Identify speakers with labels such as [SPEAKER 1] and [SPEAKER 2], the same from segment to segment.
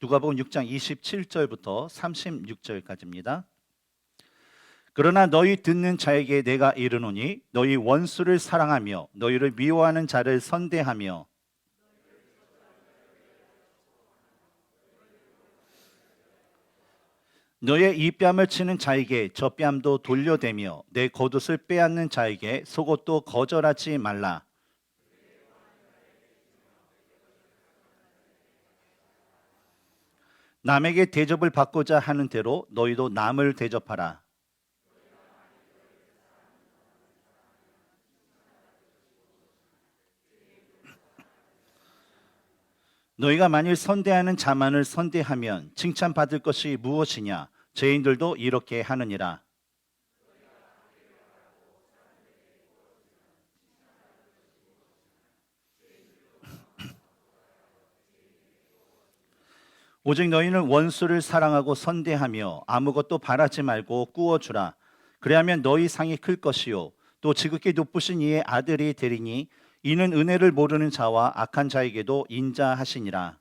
[SPEAKER 1] 누가복음 6장 27절부터 36절까지입니다. 그러나 너희 듣는 자에게 내가 이르노니 너희 원수를 사랑하며 너희를 미워하는 자를 선대하며 너의 이 뺨을 치는 자에게 저 뺨도 돌려대며 내 겉옷을 빼앗는 자에게 속옷도 거절하지 말라. 남에게 대접을 받고자 하는 대로 너희도 남을 대접하라. 너희가 만일 선대하는 자만을 선대하면 칭찬받을 것이 무엇이냐? 죄인들도 이렇게 하느니라. 오직 너희는 원수를 사랑하고 선대하며 아무것도 바라지 말고 꾸어주라. 그리하면 너희 상이 클 것이요 또 지극히 높으신 이의 아들이 되리니 이는 은혜를 모르는 자와 악한 자에게도 인자하시니라.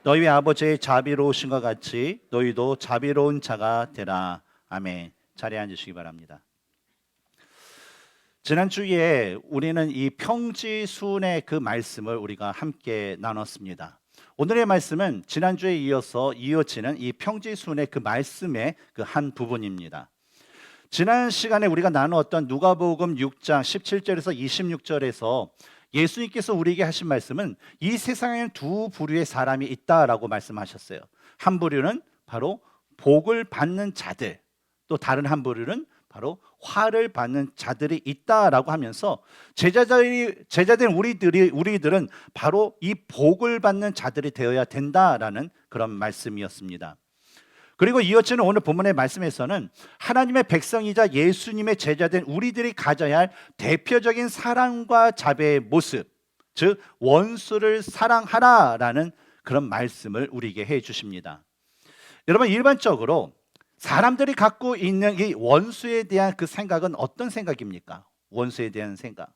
[SPEAKER 1] 너희 아버지의 자비로우신 것 같이 너희도 자비로운 자가 되라. 아멘. 자리에 앉으시기 바랍니다. 지난주에 우리는 이 평지순의 그 말씀을 우리가 함께 나눴습니다. 오늘의 말씀은 지난주에 이어서 이어지는 이 평지순의 그 말씀의 그 한 부분입니다. 지난 시간에 우리가 나누었던 누가복음 6장 17절에서 26절에서 예수님께서 우리에게 하신 말씀은 이 세상에는 두 부류의 사람이 있다라고 말씀하셨어요. 한 부류는 바로 복을 받는 자들, 또 다른 한 부류는 바로 화를 받는 자들이 있다라고 하면서 제자된 우리들은 바로 이 복을 받는 자들이 되어야 된다라는 그런 말씀이었습니다. 그리고 이어지는 오늘 본문의 말씀에서는 하나님의 백성이자 예수님의 제자된 우리들이 가져야 할 대표적인 사랑과 자비의 모습, 즉 원수를 사랑하라라는 그런 말씀을 우리에게 해 주십니다. 여러분, 일반적으로 사람들이 갖고 있는 이 원수에 대한 그 생각은 어떤 생각입니까? 원수에 대한 생각.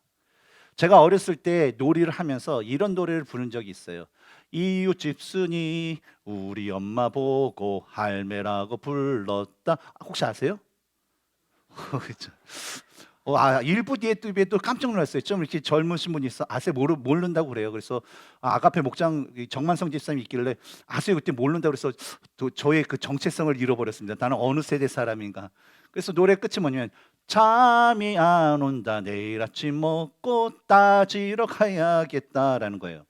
[SPEAKER 1] 제가 어렸을 때 놀이를 하면서 이런 노래를 부른 적이 있어요. 이웃 집순이 우리 엄마 보고 할매라고 불렀다. 혹시 아세요? 그렇죠. 일부 뒤에 또 깜짝 놀랐어요. 좀 이렇게 젊으신 분이 있어 아세요? 모른다고 그래요. 그래서 아가페 목장 정만성 집사님이 있길래 아세요? 그때 모른다고 그래서 또 저의 그 정체성을 잃어버렸습니다. 나는 어느 세대 사람인가. 그래서 노래 끝이 뭐냐면 잠이 안 온다 내일 아침 먹고 따지러 가야겠다라는 거예요.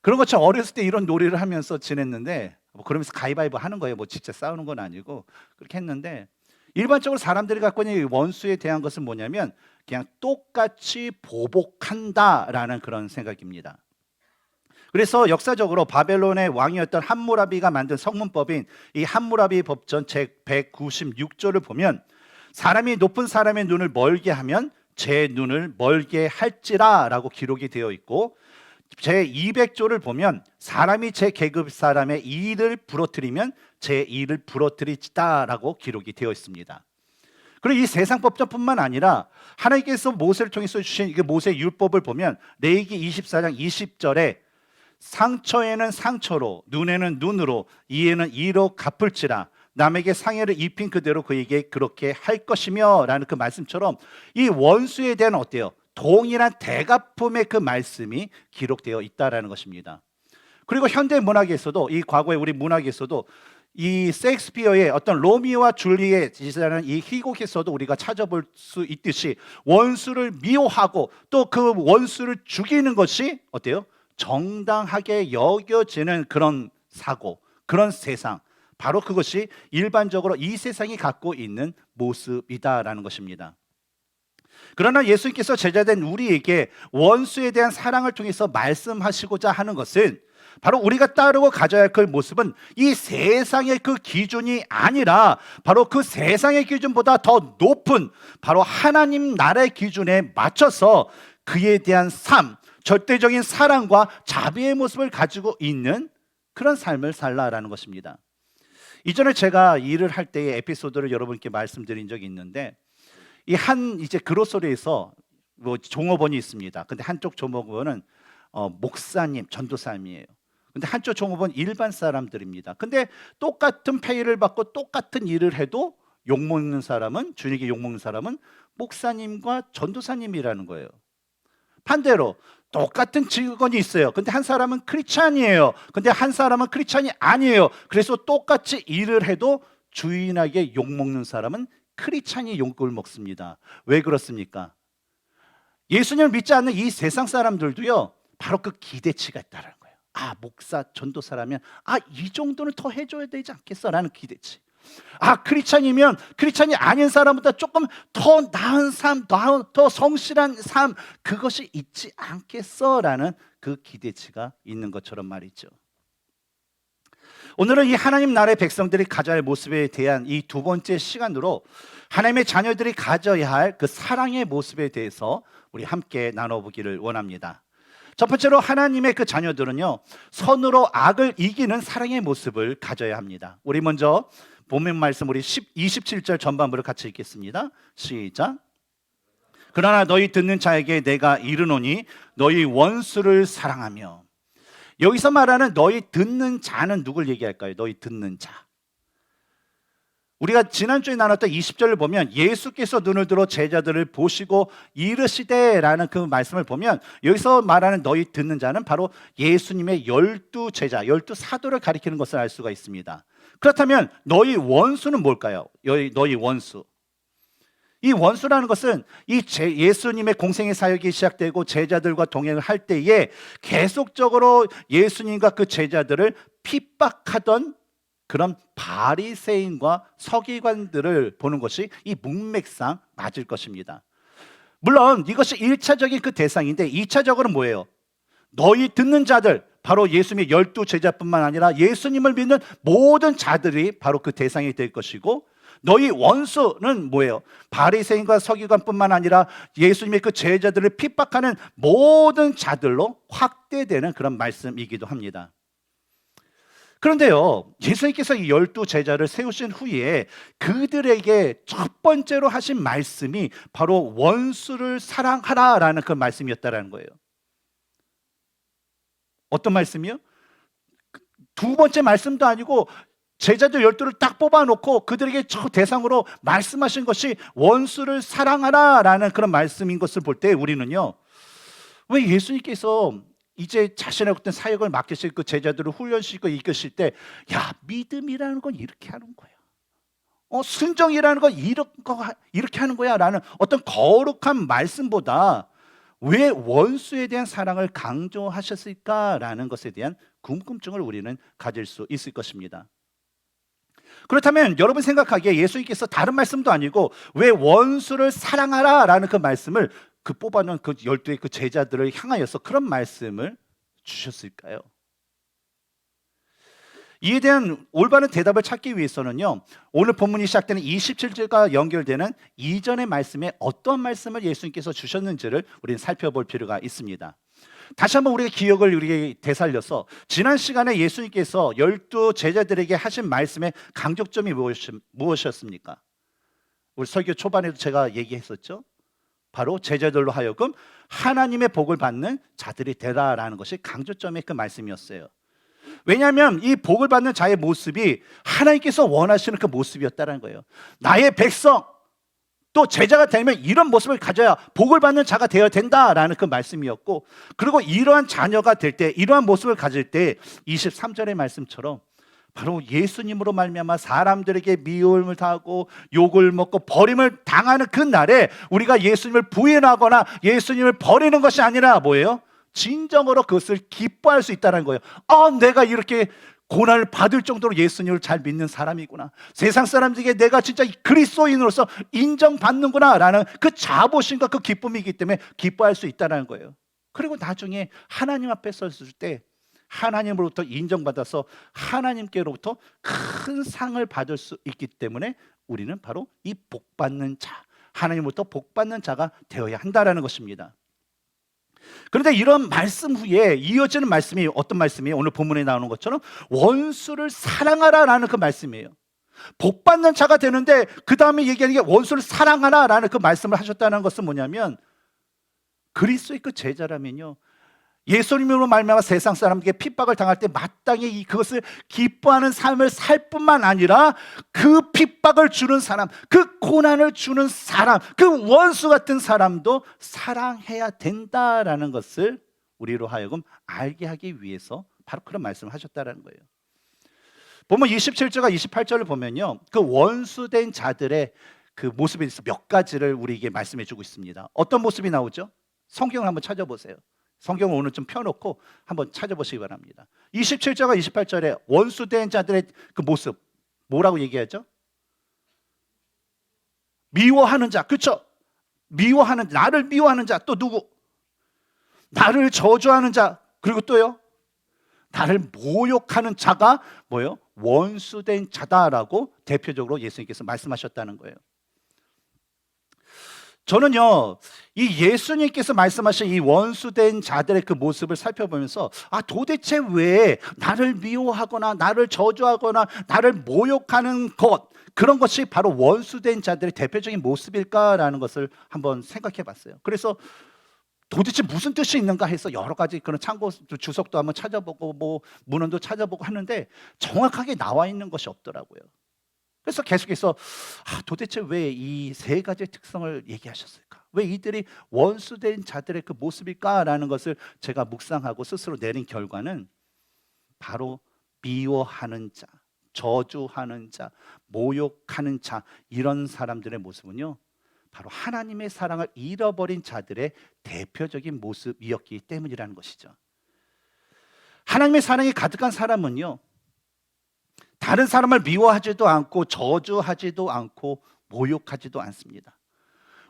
[SPEAKER 1] 그런 것처럼 어렸을 때 이런 놀이를 하면서 지냈는데 그러면서 가위바위보 하는 거예요. 진짜 싸우는 건 아니고 그렇게 했는데 일반적으로 사람들이 갖고 있는 원수에 대한 것은 뭐냐면 그냥 똑같이 보복한다라는 그런 생각입니다. 그래서 역사적으로 바벨론의 왕이었던 함무라비가 만든 성문법인 이 함무라비 법전 책 196조를 보면 사람이 높은 사람의 눈을 멀게 하면 제 눈을 멀게 할지라라고 기록이 되어 있고 제 200조를 보면 사람이 제 계급 사람의 이를 부러뜨리면 제 이를 부러뜨리다라고 기록이 되어 있습니다. 그리고 이 세상 법전뿐만 아니라 하나님께서 모세를 통해서 주신 모세 율법을 보면 레위기 24장 20절에 상처에는 상처로 눈에는 눈으로 이에는 이로 갚을지라 남에게 상해를 입힌 그대로 그에게 그렇게 할 것이며 라는 그 말씀처럼 이 원수에 대한 어때요? 동일한 대갚음의 그 말씀이 기록되어 있다라는 것입니다. 그리고 현대 문학에서도 이 과거의 우리 문학에서도 이 셰익스피어의 어떤 로미오와 줄리엣이라는 이 희곡에서도 우리가 찾아볼 수 있듯이 원수를 미워하고 또 그 원수를 죽이는 것이 어때요? 정당하게 여겨지는 그런 사고, 그런 세상, 바로 그것이 일반적으로 이 세상이 갖고 있는 모습이다라는 것입니다. 그러나 예수님께서 제자된 우리에게 원수에 대한 사랑을 통해서 말씀하시고자 하는 것은 바로 우리가 따르고 가져야 할 그 모습은 이 세상의 그 기준이 아니라 바로 그 세상의 기준보다 더 높은 바로 하나님 나라의 기준에 맞춰서 그에 대한 삶, 절대적인 사랑과 자비의 모습을 가지고 있는 그런 삶을 살라라는 것입니다. 이전에 제가 일을 할 때의 에피소드를 여러분께 말씀드린 적이 있는데 이제 그로소리에서 종업원이 있습니다. 근데 한쪽 종업원은 목사님, 전도사님이에요. 근데 한쪽 종업원 일반 사람들입니다. 근데 똑같은 페이를 받고 똑같은 일을 해도 욕먹는 사람은, 주님에게 욕먹는 사람은 목사님과 전도사님이라는 거예요. 반대로 똑같은 직원이 있어요. 근데 한 사람은 크리스찬이에요. 근데 한 사람은 크리스찬이 아니에요. 그래서 똑같이 일을 해도 주인에게 욕먹는 사람은 크리스찬이 욕을 먹습니다. 왜 그렇습니까? 예수님을 믿지 않는 이 세상 사람들도요, 바로 그 기대치가 있다는 거예요. 아, 목사, 전도사라면 이 정도는 더 해줘야 되지 않겠어? 라는 기대치. 크리스찬이면 크리스찬이 아닌 사람보다 조금 더 나은 삶, 더 성실한 삶, 그것이 있지 않겠어? 라는 그 기대치가 있는 것처럼 말이죠. 오늘은 이 하나님 나라의 백성들이 가져야 할 모습에 대한 이 두 번째 시간으로 하나님의 자녀들이 가져야 할 그 사랑의 모습에 대해서 우리 함께 나눠보기를 원합니다. 첫 번째로 하나님의 그 자녀들은요, 선으로 악을 이기는 사랑의 모습을 가져야 합니다. 우리 먼저 본문 말씀 우리 27절 전반부를 같이 읽겠습니다. 시작. 그러나 너희 듣는 자에게 내가 이르노니 너희 원수를 사랑하며. 여기서 말하는 너희 듣는 자는 누굴 얘기할까요? 너희 듣는 자. 우리가 지난주에 나눴던 20절을 보면 예수께서 눈을 들어 제자들을 보시고 이르시되라는 그 말씀을 보면 여기서 말하는 너희 듣는 자는 바로 예수님의 12제자, 12사도를 가리키는 것을 알 수가 있습니다. 그렇다면 너희 원수는 뭘까요? 너희 원수. 이 원수라는 것은 예수님의 공생의 사역이 시작되고 제자들과 동행을 할 때에 계속적으로 예수님과 그 제자들을 핍박하던 그런 바리새인과 서기관들을 보는 것이 이 문맥상 맞을 것입니다. 물론 이것이 1차적인 그 대상인데 2차적으로는 뭐예요? 너희 듣는 자들, 바로 예수님의 12제자뿐만 아니라 예수님을 믿는 모든 자들이 바로 그 대상이 될 것이고, 너희 원수는 뭐예요? 바리새인과 서기관뿐만 아니라 예수님의 그 제자들을 핍박하는 모든 자들로 확대되는 그런 말씀이기도 합니다. 그런데요, 예수님께서 이 12제자를 세우신 후에 그들에게 첫 번째로 하신 말씀이 바로 원수를 사랑하라라는 그 말씀이었다라는 거예요. 어떤 말씀이요? 두 번째 말씀도 아니고 제자들 12를 딱 뽑아놓고 그들에게 첫 대상으로 말씀하신 것이 원수를 사랑하라라는 그런 말씀인 것을 볼 때 우리는요, 왜 예수님께서 이제 자신의 어떤 사역을 맡기실 그 제자들을 훈련시키고 이끄실 때, 믿음이라는 건 이렇게 하는 거야. 순종이라는 건 이렇게 하는 거야 라는 어떤 거룩한 말씀보다 왜 원수에 대한 사랑을 강조하셨을까라는 것에 대한 궁금증을 우리는 가질 수 있을 것입니다. 그렇다면 여러분 생각하기에 예수님께서 다른 말씀도 아니고 왜 원수를 사랑하라라는 그 말씀을 그 뽑아놓은 그 12의 그 제자들을 향하여서 그런 말씀을 주셨을까요? 이에 대한 올바른 대답을 찾기 위해서는요, 오늘 본문이 시작되는 27절과 연결되는 이전의 말씀에 어떤 말씀을 예수님께서 주셨는지를 우리는 살펴볼 필요가 있습니다. 다시 한번 우리가 기억을 우리에게 되살려서 지난 시간에 예수님께서 12 제자들에게 하신 말씀의 강조점이 무엇이었습니까? 우리 설교 초반에도 제가 얘기했었죠. 바로 제자들로 하여금 하나님의 복을 받는 자들이 되라라는 것이 강조점의 그 말씀이었어요. 왜냐하면 이 복을 받는 자의 모습이 하나님께서 원하시는 그 모습이었다는 거예요. 나의 백성, 또 제자가 되면 이런 모습을 가져야 복을 받는 자가 되어야 된다라는 그 말씀이었고, 그리고 이러한 자녀가 될 때, 이러한 모습을 가질 때 23절의 말씀처럼 바로 예수님으로 말미암아 사람들에게 미움을 당하고 욕을 먹고 버림을 당하는 그 날에 우리가 예수님을 부인하거나 예수님을 버리는 것이 아니라 뭐예요? 진정으로 그것을 기뻐할 수 있다는 거예요. 내가 이렇게 고난을 받을 정도로 예수님을 잘 믿는 사람이구나, 세상 사람들에게 내가 진짜 그리스도인으로서 인정받는구나 라는 그 자부심과 그 기쁨이기 때문에 기뻐할 수 있다는 거예요. 그리고 나중에 하나님 앞에 섰을 때 하나님으로부터 인정받아서 하나님께로부터 큰 상을 받을 수 있기 때문에 우리는 바로 이 복받는 자, 하나님으로부터 복받는 자가 되어야 한다는 것입니다. 그런데 이런 말씀 후에 이어지는 말씀이 어떤 말씀이에요? 오늘 본문에 나오는 것처럼 원수를 사랑하라라는 그 말씀이에요. 복받는 자가 되는데 그 다음에 얘기하는 게 원수를 사랑하라라는 그 말씀을 하셨다는 것은 뭐냐면, 그리스도의 그 제자라면요, 예수님으로 말미암아 세상 사람에게 핍박을 당할 때 마땅히 그것을 기뻐하는 삶을 살 뿐만 아니라 그 핍박을 주는 사람, 그 고난을 주는 사람, 그 원수 같은 사람도 사랑해야 된다라는 것을 우리로 하여금 알게 하기 위해서 바로 그런 말씀을 하셨다는 거예요. 보면 27절과 28절을 보면요, 그 원수된 자들의 그 모습에 대해서 몇 가지를 우리에게 말씀해 주고 있습니다. 어떤 모습이 나오죠? 성경을 한번 찾아보세요. 성경을 오늘 좀 펴놓고 한번 찾아보시기 바랍니다. 27절과 28절에 원수된 자들의 그 모습 뭐라고 얘기하죠? 미워하는 자, 그렇죠? 미워하는, 나를 미워하는 자, 또 누구? 나를 저주하는 자, 그리고 또요, 나를 모욕하는 자가 뭐예요? 원수된 자다라고 대표적으로 예수님께서 말씀하셨다는 거예요. 저는요, 이 예수님께서 말씀하신 이 원수된 자들의 그 모습을 살펴보면서 도대체 왜 나를 미워하거나 나를 저주하거나 나를 모욕하는 것, 그런 것이 바로 원수된 자들의 대표적인 모습일까라는 것을 한번 생각해 봤어요. 그래서 도대체 무슨 뜻이 있는가 해서 여러 가지 그런 참고 주석도 한번 찾아보고 뭐 문헌도 찾아보고 하는데 정확하게 나와 있는 것이 없더라고요. 그래서 계속해서 도대체 왜 이 세 가지의 특성을 얘기하셨을까? 왜 이들이 원수된 자들의 그 모습일까라는 것을 제가 묵상하고 스스로 내린 결과는 바로 미워하는 자, 저주하는 자, 모욕하는 자, 이런 사람들의 모습은요, 바로 하나님의 사랑을 잃어버린 자들의 대표적인 모습이었기 때문이라는 것이죠. 하나님의 사랑이 가득한 사람은요, 다른 사람을 미워하지도 않고 저주하지도 않고 모욕하지도 않습니다.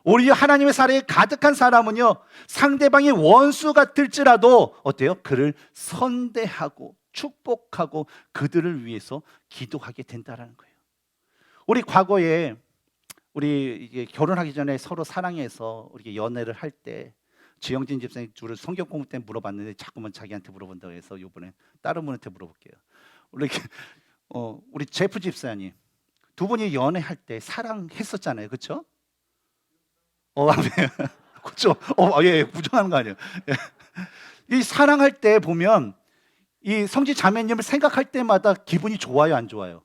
[SPEAKER 1] 오히려 하나님의 사랑이 가득한 사람은요, 상대방이 원수 같을지라도 어때요? 그를 선대하고 축복하고 그들을 위해서 기도하게 된다는 거예요. 우리 과거에 우리 이게 결혼하기 전에 서로 사랑해서 우리 연애를 할 때 지영진 집사님 주로 성경 공부 때 물어봤는데 자꾸만 자기한테 물어본다고 해서 이번에 다른 분한테 물어볼게요. 우리 제프 집사님 두 분이 연애할 때 사랑했었잖아요, 그렇죠? 그렇죠. 예, 부정하는 거 아니에요. 예. 이 사랑할 때 보면 이 성지 자매님을 생각할 때마다 기분이 좋아요, 안 좋아요?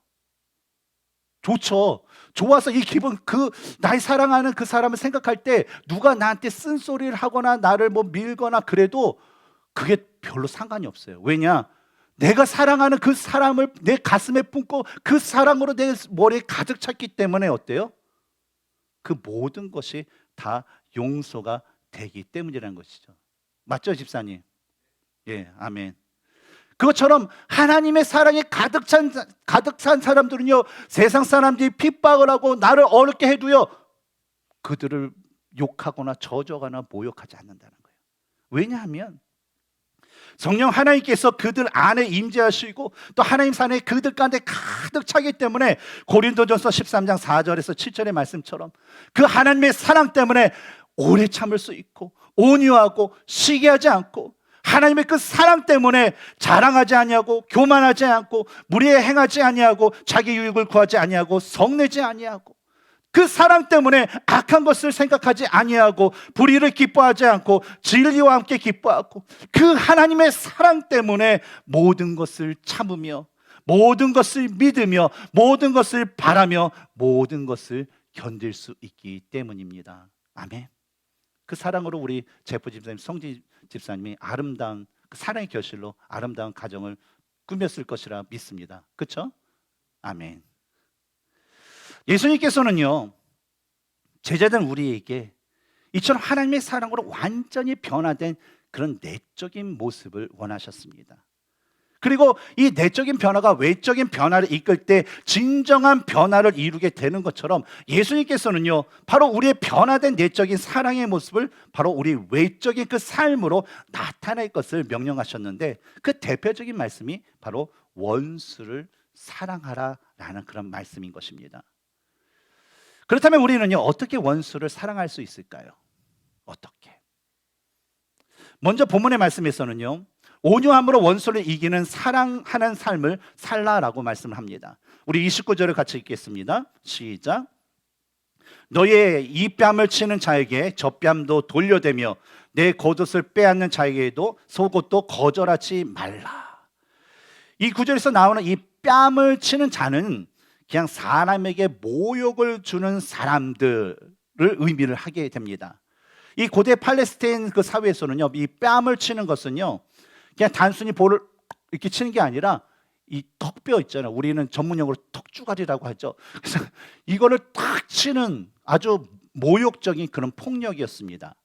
[SPEAKER 1] 좋죠. 좋아서 이 기분, 그 날 사랑하는 그 사람을 생각할 때 누가 나한테 쓴소리를 하거나 나를 뭐 밀거나 그래도 그게 별로 상관이 없어요. 왜냐? 내가 사랑하는 그 사람을 내 가슴에 품고 그 사랑으로 내 머리에 가득 찼기 때문에 어때요? 그 모든 것이 다 용서가 되기 때문이라는 것이죠. 맞죠, 집사님? 예, 아멘. 그것처럼 하나님의 사랑이 가득 찬 사람들은요, 세상 사람들이 핍박을 하고 나를 어렵게 해도요, 그들을 욕하거나 저주하거나 모욕하지 않는다는 거예요. 왜냐하면 성령 하나님께서 그들 안에 임재하시고 또 하나님 사랑이 그들 가운데 가득 차기 때문에 고린도전서 13장 4절에서 7절의 말씀처럼 그 하나님의 사랑 때문에 오래 참을 수 있고 온유하고 시기하지 않고 하나님의 그 사랑 때문에 자랑하지 아니하고 교만하지 않고 무리에 행하지 아니하고 자기 유익을 구하지 아니하고 성내지 아니하고 그 사랑 때문에 악한 것을 생각하지 아니하고 불의를 기뻐하지 않고 진리와 함께 기뻐하고 그 하나님의 사랑 때문에 모든 것을 참으며 모든 것을 믿으며 모든 것을 바라며 모든 것을 견딜 수 있기 때문입니다. 아멘. 그 사랑으로 우리 제프 집사님, 성지 집사님이 아름다운 그 사랑의 결실로 아름다운 가정을 꾸몄을 것이라 믿습니다. 그렇죠? 아멘. 예수님께서는요, 제자된 우리에게 이처럼 하나님의 사랑으로 완전히 변화된 그런 내적인 모습을 원하셨습니다. 그리고 이 내적인 변화가 외적인 변화를 이끌 때 진정한 변화를 이루게 되는 것처럼 예수님께서는요, 바로 우리의 변화된 내적인 사랑의 모습을 바로 우리 외적인 그 삶으로 나타낼 것을 명령하셨는데 그 대표적인 말씀이 바로 원수를 사랑하라라는 그런 말씀인 것입니다. 그렇다면 우리는요, 어떻게 원수를 사랑할 수 있을까요? 어떻게? 먼저 본문의 말씀에서는요, 온유함으로 원수를 이기는 사랑하는 삶을 살라라고 말씀을 합니다. 우리 29절을 같이 읽겠습니다. 시작. 너의 이 뺨을 치는 자에게 저 뺨도 돌려대며 내 겉옷을 빼앗는 자에게도 속옷도 거절하지 말라. 이 구절에서 나오는 이 뺨을 치는 자는 그냥 사람에게 모욕을 주는 사람들을 의미를 하게 됩니다. 이 고대 팔레스타인 그 사회에서는요, 이 뺨을 치는 것은요, 그냥 단순히 볼을 이렇게 치는 게 아니라 이 턱뼈 있잖아요. 우리는 전문용어로 턱주가리라고 하죠. 그래서 이거를 탁 치는 아주 모욕적인 그런 폭력이었습니다.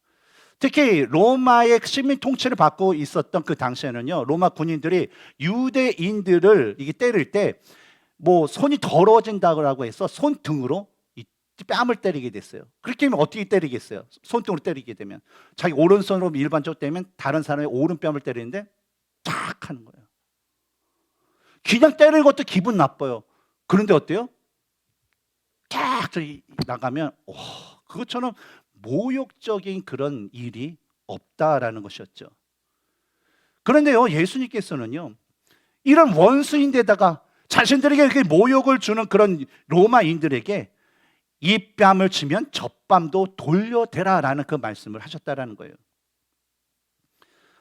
[SPEAKER 1] 특히 로마의 시민 통치를 받고 있었던 그 당시에는요, 로마 군인들이 유대인들을 이게 때릴 때 뭐 손이 더러워진다고 해서 손등으로 이 뺨을 때리게 됐어요. 그렇게 하면 어떻게 때리겠어요? 손등으로 때리게 되면 자기 오른손으로 일반적으로 때리면 다른 사람의 오른뺨을 때리는데 탁 하는 거예요. 그냥 때리는 것도 기분 나빠요. 그런데 어때요? 탁 나가면 그것처럼 모욕적인 그런 일이 없다라는 것이었죠. 그런데요, 예수님께서는요, 이런 원수인데다가 자신들에게 이렇게 모욕을 주는 그런 로마인들에게 이 뺨을 치면 저 뺨도 돌려대라라는 그 말씀을 하셨다라는 거예요.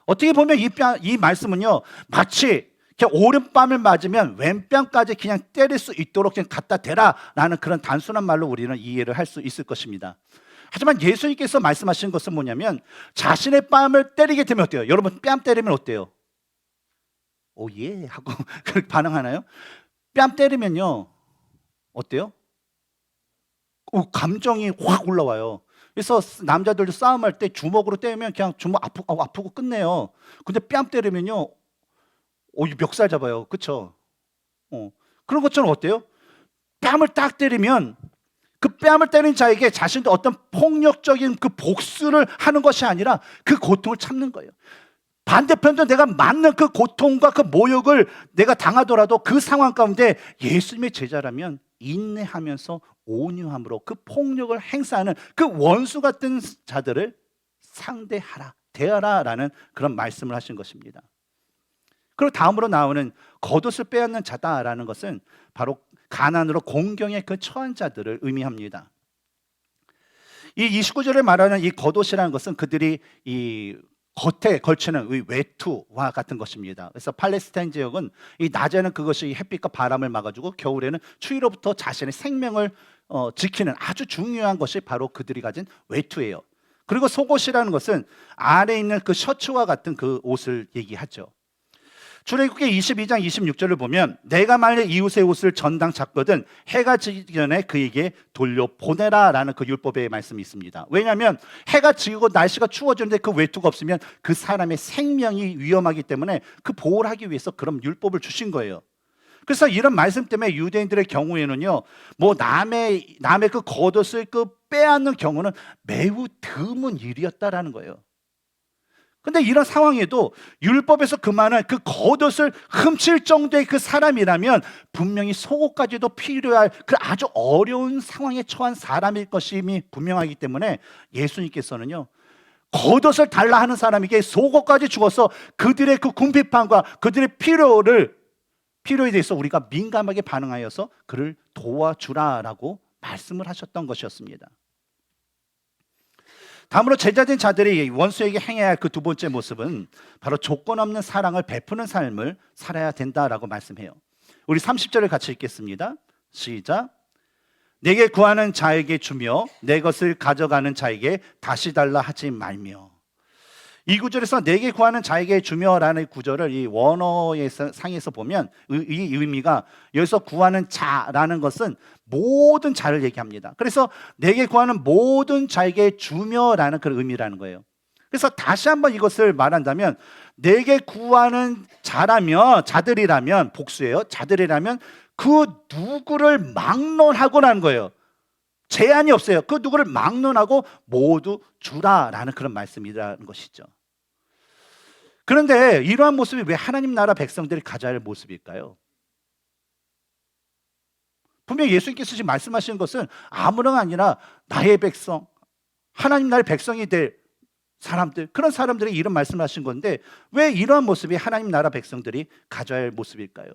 [SPEAKER 1] 어떻게 보면 이 말씀은요, 마치 오른뺨을 맞으면 왼뺨까지 그냥 때릴 수 있도록 그냥 갖다 대라라는 그런 단순한 말로 우리는 이해를 할 수 있을 것입니다. 하지만 예수님께서 말씀하신 것은 뭐냐면 자신의 뺨을 때리게 되면 어때요? 여러분 뺨 때리면 어때요? 오예 하고 그렇게 반응하나요? 뺨 때리면요 어때요? 감정이 확 올라와요. 그래서 남자들도 싸움할 때 주먹으로 때리면 그냥 주먹 아프고 끝내요. 근데 뺨 때리면요 멱살 잡아요. 그렇죠? 그런 것처럼 어때요? 뺨을 딱 때리면 그 뺨을 때린 자에게 자신도 어떤 폭력적인 그 복수를 하는 것이 아니라 그 고통을 참는 거예요. 반대편도 내가 맞는 그 고통과 그 모욕을 내가 당하더라도 그 상황 가운데 예수님의 제자라면 인내하면서 온유함으로 그 폭력을 행사하는 그 원수 같은 자들을 상대하라, 대하라라는 그런 말씀을 하신 것입니다. 그리고 다음으로 나오는 겉옷을 빼앗는 자다라는 것은 바로 가난으로 공경에 그 처한 자들을 의미합니다. 이 29절에 말하는 이 겉옷이라는 것은 그들이 이 겉에 걸치는 이 외투와 같은 것입니다. 그래서 팔레스타인 지역은 이 낮에는 그것이 햇빛과 바람을 막아주고 겨울에는 추위로부터 자신의 생명을 지키는 아주 중요한 것이 바로 그들이 가진 외투예요. 그리고 속옷이라는 것은 안에 있는 그 셔츠와 같은 그 옷을 얘기하죠. 출애굽기 22장 26절을 보면 내가 만일 이웃의 옷을 전당 잡거든 해가 지기 전에 그에게 돌려보내라라는 그 율법의 말씀이 있습니다. 왜냐하면 해가 지고 날씨가 추워지는데 그 외투가 없으면 그 사람의 생명이 위험하기 때문에 그 보호를 하기 위해서 그런 율법을 주신 거예요. 그래서 이런 말씀 때문에 유대인들의 경우에는요, 뭐 남의 그 겉옷을 그 빼앗는 경우는 매우 드문 일이었다라는 거예요. 근데 이런 상황에도 율법에서 그만한 그 겉옷을 훔칠 정도의 그 사람이라면 분명히 속옷까지도 필요할 그 아주 어려운 상황에 처한 사람일 것임이 분명하기 때문에 예수님께서는요, 겉옷을 달라 하는 사람에게 속옷까지 주어서 그들의 그 궁핍함과 그들의 필요에 대해서 우리가 민감하게 반응하여서 그를 도와주라라고 말씀을 하셨던 것이었습니다. 다음으로 제자된 자들이 원수에게 행해야 할 그 두 번째 모습은 바로 조건 없는 사랑을 베푸는 삶을 살아야 된다라고 말씀해요. 우리 30절을 같이 읽겠습니다. 시작. 내게 구하는 자에게 주며 내 것을 가져가는 자에게 다시 달라 하지 말며. 이 구절에서 내게 구하는 자에게 주며라는 구절을 이 원어의 상에서 보면 이 의미가 여기서 구하는 자라는 것은 모든 자를 얘기합니다. 그래서 내게 구하는 모든 자에게 주며라는 그런 의미라는 거예요. 그래서 다시 한번 이것을 말한다면 내게 구하는 자들이라면 복수예요. 자들이라면 그 누구를 막론하고라는 거예요. 제한이 없어요. 그 누구를 막론하고 모두 주라라는 그런 말씀이라는 것이죠. 그런데 이러한 모습이 왜 하나님 나라 백성들이 가져야 할 모습일까요? 분명히 예수님께서 지금 말씀하시는 것은 아무런 아니라 나의 백성, 하나님 나라의 백성이 될 사람들, 그런 사람들이 이런 말씀을 하신 건데 왜 이러한 모습이 하나님 나라 백성들이 가져야 할 모습일까요?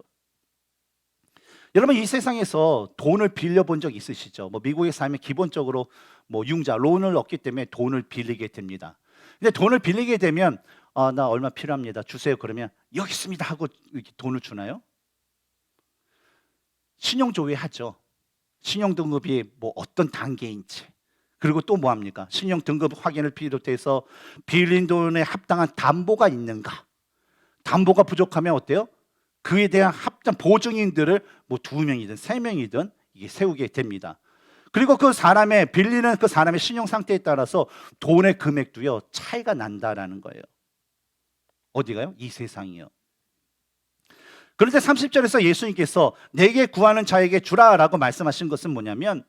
[SPEAKER 1] 여러분 이 세상에서 돈을 빌려본 적 있으시죠? 미국에 살면 기본적으로 융자, 론을 얻기 때문에 돈을 빌리게 됩니다. 근데 돈을 빌리게 되면 나 얼마 필요합니다. 주세요. 그러면 여기 있습니다 하고 이렇게 돈을 주나요? 신용조회하죠. 신용등급이 뭐 어떤 단계인지. 그리고 또 뭐 합니까? 신용등급 확인을 비롯해서 빌린 돈에 합당한 담보가 있는가? 담보가 부족하면 어때요? 그에 대한 합당 보증인들을 뭐 2명이든 3명이든 이게 세우게 됩니다. 그리고 그 사람의 빌리는 그 사람의 신용 상태에 따라서 돈의 금액도요 차이가 난다라는 거예요. 어디가요? 이 세상이요. 그런데 30절에서 예수님께서 내게 구하는 자에게 주라라고 말씀하신 것은 뭐냐면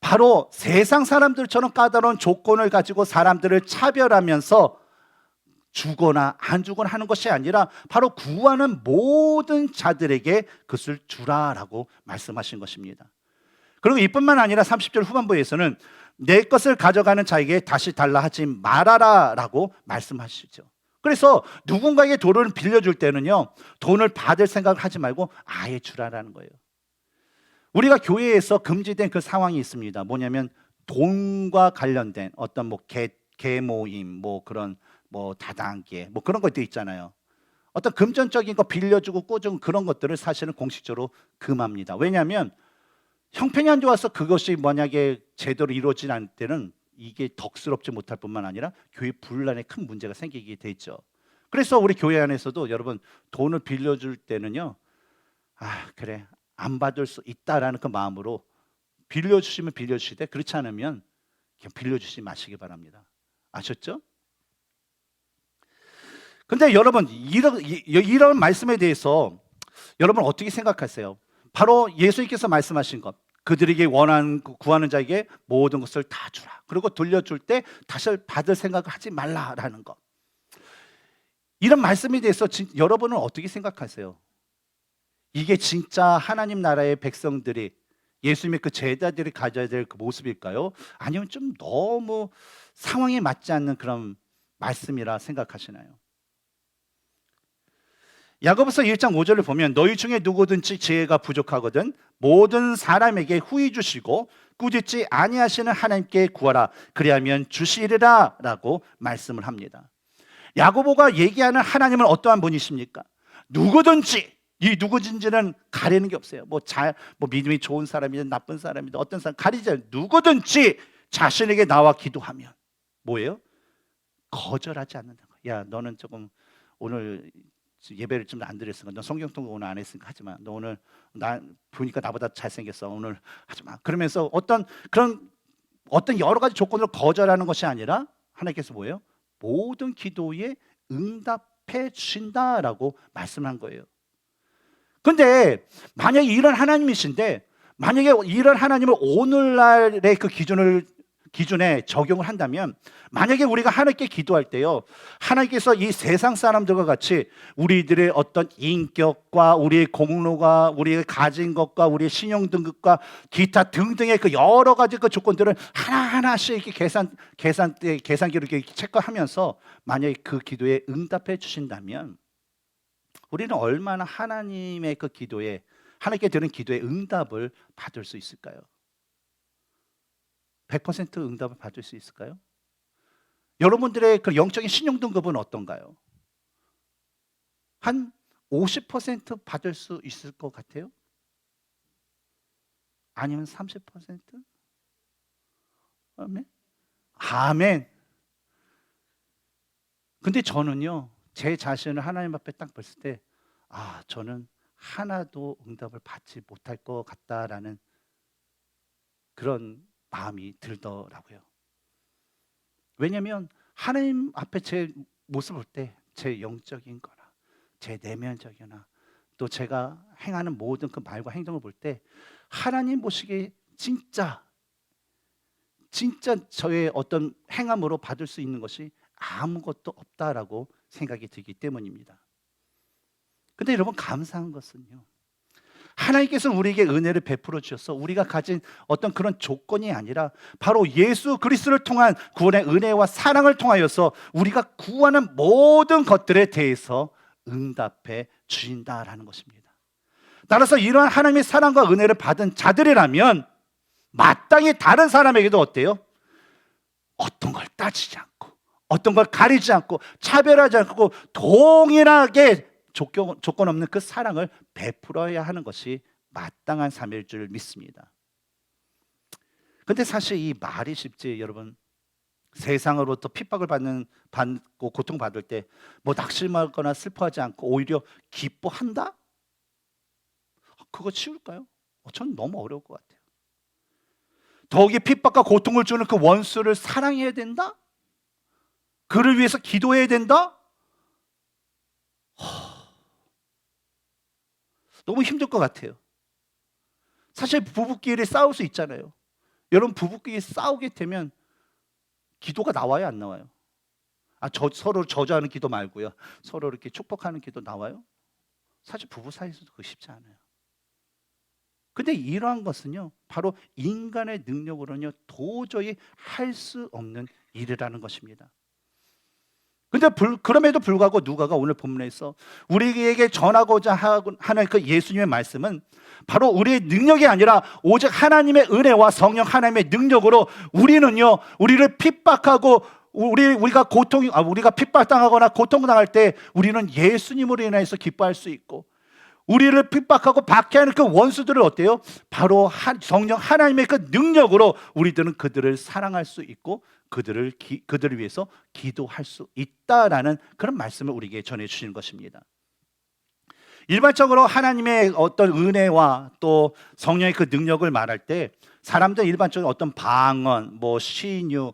[SPEAKER 1] 바로 세상 사람들처럼 까다로운 조건을 가지고 사람들을 차별하면서 주거나 안 주거나 하는 것이 아니라 바로 구하는 모든 자들에게 그것을 주라라고 말씀하신 것입니다. 그리고 이뿐만 아니라 30절 후반부에서는 내 것을 가져가는 자에게 다시 달라 하지 말아라라고 말씀하시죠. 그래서 누군가에게 돈을 빌려줄 때는요 돈을 받을 생각을 하지 말고 아예 주라라는 거예요. 우리가 교회에서 금지된 그 상황이 있습니다. 뭐냐면 돈과 관련된 어떤 뭐 계모임 뭐 그런 뭐 다단계 뭐 그런 것도 있잖아요. 어떤 금전적인 거 빌려주고 꾸준 그런 것들을 사실은 공식적으로 금합니다. 왜냐하면 형편이 안 좋아서 그것이 만약에 제대로 이루어지지 않을 때는 이게 덕스럽지 못할 뿐만 아니라 교회 분란에 큰 문제가 생기게 돼 있죠. 그래서 우리 교회 안에서도 여러분 돈을 빌려줄 때는요 그래 안 받을 수 있다라는 그 마음으로 빌려주시면 빌려주시되 그렇지 않으면 그냥 빌려주시지 마시기 바랍니다. 아셨죠? 근데 여러분 이런 말씀에 대해서 여러분 어떻게 생각하세요? 바로 예수님께서 말씀하신 것 그들에게 원하는 구하는 자에게 모든 것을 다 주라. 그리고 돌려줄 때 다시 받을 생각을 하지 말라라는 것. 이런 말씀에 대해서 여러분은 어떻게 생각하세요? 이게 진짜 하나님 나라의 백성들이 예수님의 그 제자들이 가져야 될 그 모습일까요? 아니면 좀 너무 상황에 맞지 않는 그런 말씀이라 생각하시나요? 야고보서 1장 5절을 보면 너희 중에 누구든지 지혜가 부족하거든 모든 사람에게 후히 주시고 꾸짖지 아니하시는 하나님께 구하라 그리하면 주시리라 라고 말씀을 합니다. 야고보가 얘기하는 하나님은 어떠한 분이십니까? 누구든지 이 누구든지는 가리는 게 없어요. 뭐 믿음이 좋은 사람이든 나쁜 사람이든 어떤 사람 가리지 않아요. 누구든지 자신에게 나와 기도하면 뭐예요? 거절하지 않는다. 야 너는 조금 오늘 예배를 좀 안 드렸으니까 너 성경 통독 오늘 안 했으니까 하지 마. 너 오늘 나 보니까 나보다 잘생겼어. 오늘 하지 마. 그러면서 어떤 여러 가지 조건을 거절하는 것이 아니라 하나님께서 뭐예요? 모든 기도에 응답해 주신다라고 말씀한 거예요. 근데 만약에 이런 하나님이신데 만약에 이런 하나님을 오늘날의 그 기준에 적용을 한다면 만약에 우리가 하나님께 기도할 때요 하나님께서 이 세상 사람들과 같이 우리들의 어떤 인격과 우리의 공로가 우리의 가진 것과 우리의 신용등급과 기타 등등의 그 여러 가지 그 조건들을 하나하나씩 이렇게 계산기로 이렇게 체크하면서 만약에 그 기도에 응답해 주신다면 우리는 얼마나 하나님의 그 기도에 하나님께 드리는 기도에 응답을 받을 수 있을까요? 100% 응답을 받을 수 있을까요? 여러분들의 그 영적인 신용 등급은 어떤가요? 한 50% 받을 수 있을 것 같아요? 아니면 30%? 아멘? 아멘. 근데 저는요 제 자신을 하나님 앞에 딱 봤을 때 저는 하나도 응답을 받지 못할 것 같다라는 그런 마음이 들더라고요. 왜냐하면 하나님 앞에 제 모습을 볼 때 제 영적인 거나 제 내면적이나 또 제가 행하는 모든 그 말과 행동을 볼 때 하나님 보시기에 진짜 저의 어떤 행함으로 받을 수 있는 것이 아무것도 없다라고 생각이 들기 때문입니다. 근데 여러분 감사한 것은요 하나님께서 우리에게 은혜를 베풀어 주셔서 우리가 가진 어떤 그런 조건이 아니라 바로 예수 그리스도를 통한 구원의 은혜와 사랑을 통하여서 우리가 구하는 모든 것들에 대해서 응답해 주신다라는 것입니다. 따라서 이러한 하나님의 사랑과 은혜를 받은 자들이라면 마땅히 다른 사람에게도 어때요? 어떤 걸 따지지 않고 어떤 걸 가리지 않고 차별하지 않고 동일하게 조건 없는 그 사랑을 베풀어야 하는 것이 마땅한 삶일 줄 믿습니다. 근데 사실 이 말이 쉽지 여러분. 세상으로부터 핍박을 받고 고통받을 때 뭐 낙심하거나 슬퍼하지 않고 오히려 기뻐한다? 그거 쉬울까요? 전 너무 어려울 것 같아요. 더욱이 핍박과 고통을 주는 그 원수를 사랑해야 된다? 그를 위해서 기도해야 된다? 너무 힘들 것 같아요. 사실 부부끼리 싸울 수 있잖아요. 여러분 부부끼리 싸우게 되면 기도가 나와요, 안 나와요? 서로 저주하는 기도 말고요. 서로 이렇게 축복하는 기도 나와요? 사실 부부 사이에서도 그거 쉽지 않아요. 근데 이러한 것은요, 바로 인간의 능력으로는요, 도저히 할 수 없는 일이라는 것입니다. 근데 그럼에도 불구하고 누가가 오늘 본문에서 우리에게 전하고자 하는 그 예수님의 말씀은 바로 우리의 능력이 아니라 오직 하나님의 은혜와 성령 하나님의 능력으로 우리는요, 우리를 핍박하고 우리가 핍박당하거나 고통당할 때 우리는 예수님으로 인해서 기뻐할 수 있고, 우리를 핍박하고 박해하는 그 원수들을 어때요? 바로 성령 하나님의 그 능력으로 우리들은 그들을 사랑할 수 있고 그들을 위해서 기도할 수 있다라는 그런 말씀을 우리에게 전해 주시는 것입니다. 일반적으로 하나님의 어떤 은혜와 또 성령의 그 능력을 말할 때 사람들 일반적으로 어떤 방언, 신유,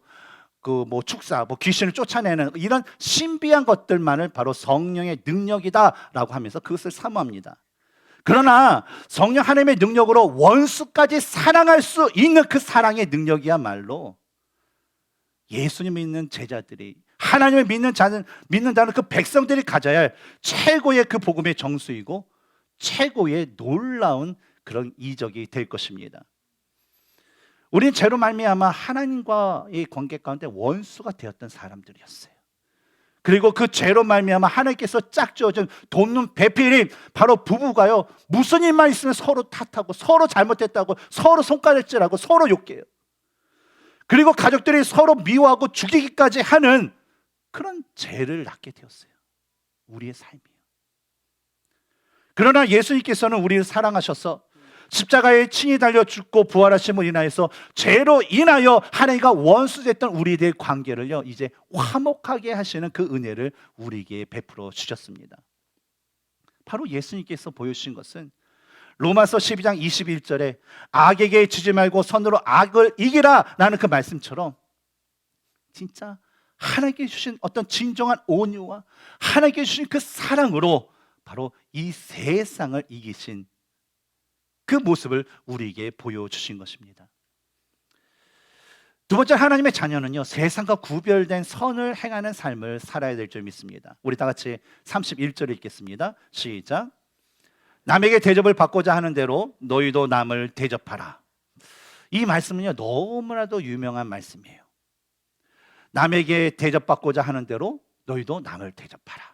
[SPEAKER 1] 축사, 귀신을 쫓아내는 이런 신비한 것들만을 바로 성령의 능력이다라고 하면서 그것을 사모합니다. 그러나 성령 하나님의 능력으로 원수까지 사랑할 수 있는 그 사랑의 능력이야말로 예수님 믿는 제자들이, 하나님을 믿는다는 그 백성들이 가져야 할 최고의 그 복음의 정수이고 최고의 놀라운 그런 이적이 될 것입니다. 우리는 죄로 말미암아 하나님과의 관계 가운데 원수가 되었던 사람들이었어요. 그리고 그 죄로 말미암아 하나님께서 짝지어준 돕는 배필이 바로 부부가요, 무슨 일만 있으면 서로 탓하고 서로 잘못했다고 서로 손가락질하고 서로 욕해요. 그리고 가족들이 서로 미워하고 죽이기까지 하는 그런 죄를 낳게 되었어요. 우리의 삶이에요. 그러나 예수님께서는 우리를 사랑하셔서 십자가에 친히 달려 죽고 부활하심으로 인하여서 죄로 인하여 하나님과 원수됐던 우리들의 관계를요, 이제 화목하게 하시는 그 은혜를 우리에게 베풀어 주셨습니다. 바로 예수님께서 보여주신 것은 로마서 12장 21절에 악에게 지지 말고 선으로 악을 이기라 라는 그 말씀처럼 진짜 하나님께 주신 어떤 진정한 온유와 하나님께 주신 그 사랑으로 바로 이 세상을 이기신 그 모습을 우리에게 보여주신 것입니다. 두 번째, 하나님의 자녀는요, 세상과 구별된 선을 행하는 삶을 살아야 될 줄 믿습니다. 우리 다 같이 31절을 읽겠습니다. 시작. 남에게 대접을 받고자 하는 대로 너희도 남을 대접하라. 이 말씀은요, 너무나도 유명한 말씀이에요. 남에게 대접받고자 하는 대로 너희도 남을 대접하라.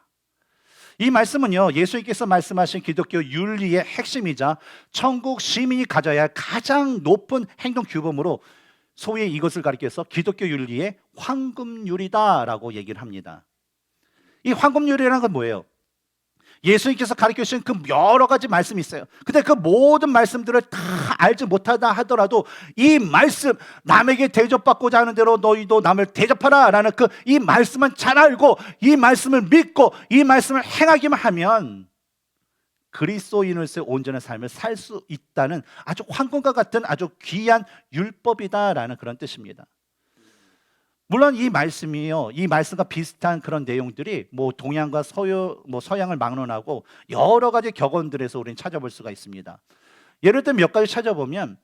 [SPEAKER 1] 이 말씀은요, 예수님께서 말씀하신 기독교 윤리의 핵심이자 천국 시민이 가져야 할 가장 높은 행동 규범으로 소위 이것을 가리켜서 기독교 윤리의 황금률이다라고 얘기를 합니다. 이 황금률이라는 건 뭐예요? 예수님께서 가르쳐 주신 그 여러 가지 말씀이 있어요. 근데 그 모든 말씀들을 다 알지 못하다 하더라도 이 말씀, 남에게 대접받고자 하는 대로 너희도 남을 대접하라 라는 그 이 말씀은 잘 알고 이 말씀을 믿고 이 말씀을 행하기만 하면 그리스도인으로서의 온전한 삶을 살 수 있다는 아주 황금과 같은 아주 귀한 율법이다라는 그런 뜻입니다. 물론 이 말씀이요, 이 말씀과 비슷한 그런 내용들이 동양과 서양을 막론하고 여러 가지 격언들에서 우리는 찾아볼 수가 있습니다. 예를 들면 몇 가지 찾아보면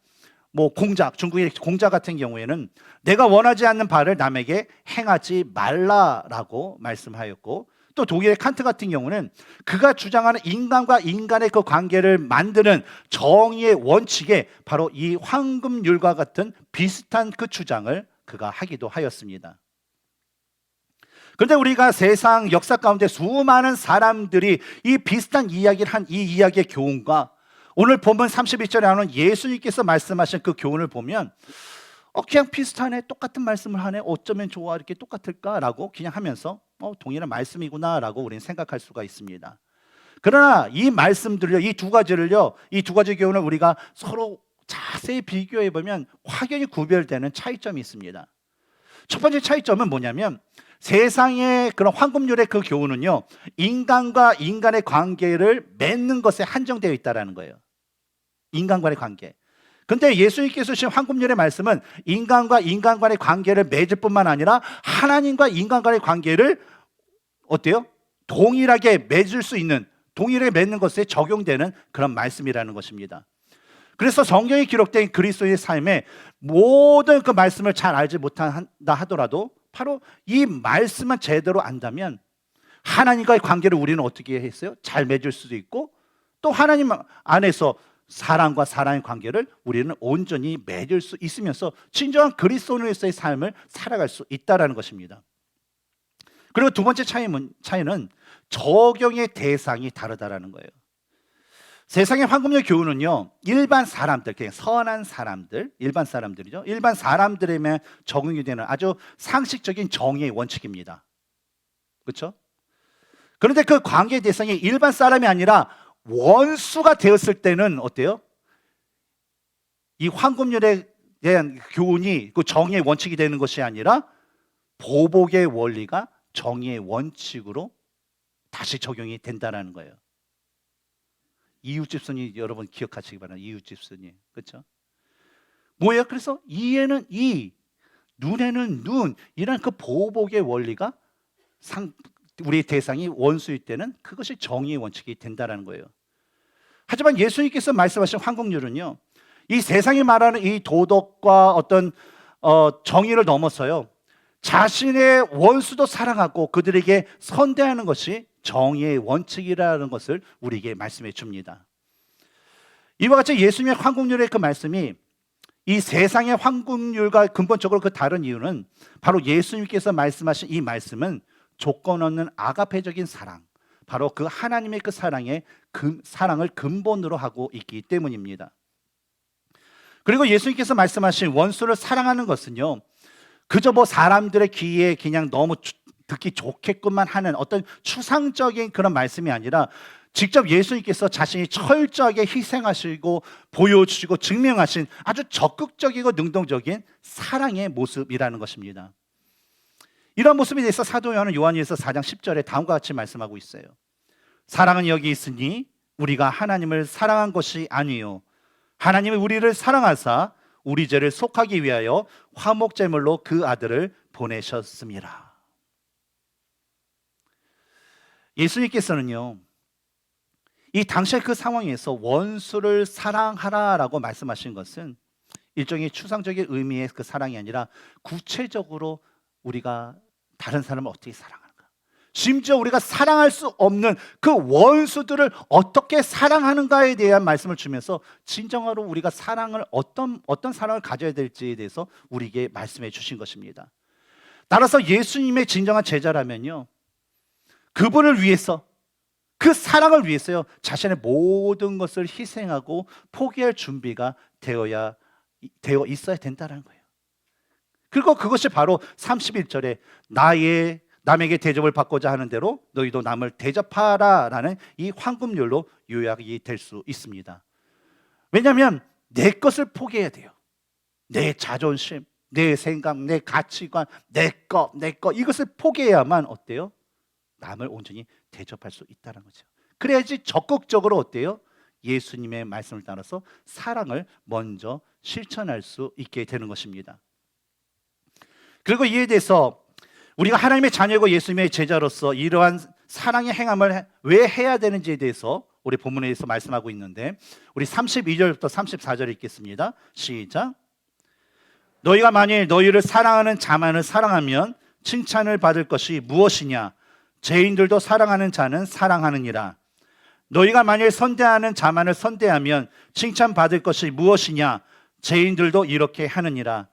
[SPEAKER 1] 중국의 공자 같은 경우에는 내가 원하지 않는 바를 남에게 행하지 말라라고 말씀하였고, 또 독일의 칸트 같은 경우는 그가 주장하는 인간과 인간의 그 관계를 만드는 정의의 원칙에 바로 이 황금률과 같은 비슷한 그 주장을 그가 하기도 하였습니다. 그런데 우리가 세상 역사 가운데 수많은 사람들이 이 비슷한 이야기를 한 이 이야기의 교훈과 오늘 본문 31절에 나오는 예수님께서 말씀하신 그 교훈을 보면 그냥 비슷하네, 똑같은 말씀을 하네, 어쩌면 좋아, 이렇게 똑같을까라고 그냥 하면서 동일한 말씀이구나라고 우리는 생각할 수가 있습니다. 그러나 이 말씀들요, 이 두 가지 교훈을 우리가 서로 자세히 비교해 보면 확연히 구별되는 차이점이 있습니다. 첫 번째 차이점은 뭐냐면, 세상의 그런 황금률의 그 교훈은요, 인간과 인간의 관계를 맺는 것에 한정되어 있다는 거예요. 인간과의 관계. 근데 예수님께서 주신 황금률의 말씀은 인간과 인간 간의 관계를 맺을 뿐만 아니라 하나님과 인간 간의 관계를 어때요? 동일하게 맺을 수 있는, 동일하게 맺는 것에 적용되는 그런 말씀이라는 것입니다. 그래서 성경에 기록된 그리스도의 삶에 모든 그 말씀을 잘 알지 못한다 하더라도 바로 이 말씀만 제대로 안다면 하나님과의 관계를 우리는 어떻게 했어요? 잘 맺을 수도 있고, 또 하나님 안에서 사랑과 사랑의 관계를 우리는 온전히 맺을 수 있으면서 진정한 그리스도인으로서의 삶을 살아갈 수 있다는 것입니다. 그리고 두 번째 차이는 적용의 대상이 다르다라는 거예요. 세상의 황금률 교훈은요, 일반 사람들, 그냥 선한 사람들, 일반 사람들이죠. 일반 사람들에만 적용이 되는 아주 상식적인 정의의 원칙입니다. 그렇죠? 그런데 그 관계 대상이 일반 사람이 아니라 원수가 되었을 때는 어때요? 이 황금률에 대한 교훈이 그 정의의 원칙이 되는 것이 아니라 보복의 원리가 정의의 원칙으로 다시 적용이 된다는 거예요. 이웃집순이 여러분 기억하시기 바랍니다. 이웃집순이, 그렇죠? 뭐예요? 그래서 이에는 이, 눈에는 눈, 이런 그 보복의 원리가 우리 대상이 원수일 때는 그것이 정의의 원칙이 된다는 거예요. 하지만 예수님께서 말씀하신 황금률은요, 이 세상이 말하는 이 도덕과 어떤 정의를 넘어서요, 자신의 원수도 사랑하고 그들에게 선대하는 것이 정의의 원칙이라는 것을 우리에게 말씀해 줍니다. 이와 같이 예수님의 황금률의 그 말씀이 이 세상의 황금률과 근본적으로 그 다른 이유는 바로 예수님께서 말씀하신 이 말씀은 조건 없는 아가페적인 사랑, 바로 그 하나님의 그 사랑을 근본으로 하고 있기 때문입니다. 그리고 예수님께서 말씀하신 원수를 사랑하는 것은요, 그저 사람들의 귀에 그냥 너무 듣기 좋겠구만 하는 어떤 추상적인 그런 말씀이 아니라 직접 예수님께서 자신이 철저하게 희생하시고 보여주시고 증명하신 아주 적극적이고 능동적인 사랑의 모습이라는 것입니다. 이런 모습에 대해서 사도 요한일서 4장 10절에 다음과 같이 말씀하고 있어요. 사랑은 여기 있으니 우리가 하나님을 사랑한 것이 아니요 하나님이 우리를 사랑하사 우리 죄를 속하기 위하여 화목제물로 그 아들을 보내셨습니다. 예수님께서는요, 이 당시의 그 상황에서 원수를 사랑하라라고 말씀하신 것은 일종의 추상적인 의미의 그 사랑이 아니라 구체적으로 우리가 다른 사람을 어떻게 사랑하는가, 심지어 우리가 사랑할 수 없는 그 원수들을 어떻게 사랑하는가에 대한 말씀을 주면서 진정으로 우리가 사랑을 어떤 사랑을 가져야 될지에 대해서 우리에게 말씀해 주신 것입니다. 따라서 예수님의 진정한 제자라면요, 그분을 위해서, 그 사랑을 위해서요, 자신의 모든 것을 희생하고 포기할 준비가 되어 있어야 된다는 거예요. 그리고 그것이 바로 31절에 남에게 대접을 받고자 하는 대로 너희도 남을 대접하라라는 이 황금률로 요약이 될 수 있습니다. 왜냐하면 내 것을 포기해야 돼요. 내 자존심, 내 생각, 내 가치관, 내 거 이것을 포기해야만 어때요? 남을 온전히 대접할 수 있다는 거죠. 그래야지 적극적으로 어때요? 예수님의 말씀을 따라서 사랑을 먼저 실천할 수 있게 되는 것입니다. 그리고 이에 대해서 우리가 하나님의 자녀고 예수님의 제자로서 이러한 사랑의 행함을 왜 해야 되는지에 대해서 우리 본문에서 말씀하고 있는데, 우리 32절부터 34절 읽겠습니다. 시작. 너희가 만일 너희를 사랑하는 자만을 사랑하면 칭찬을 받을 것이 무엇이냐? 죄인들도 사랑하는 자는 사랑하느니라. 너희가 만일 선대하는 자만을 선대하면 칭찬받을 것이 무엇이냐? 죄인들도 이렇게 하느니라.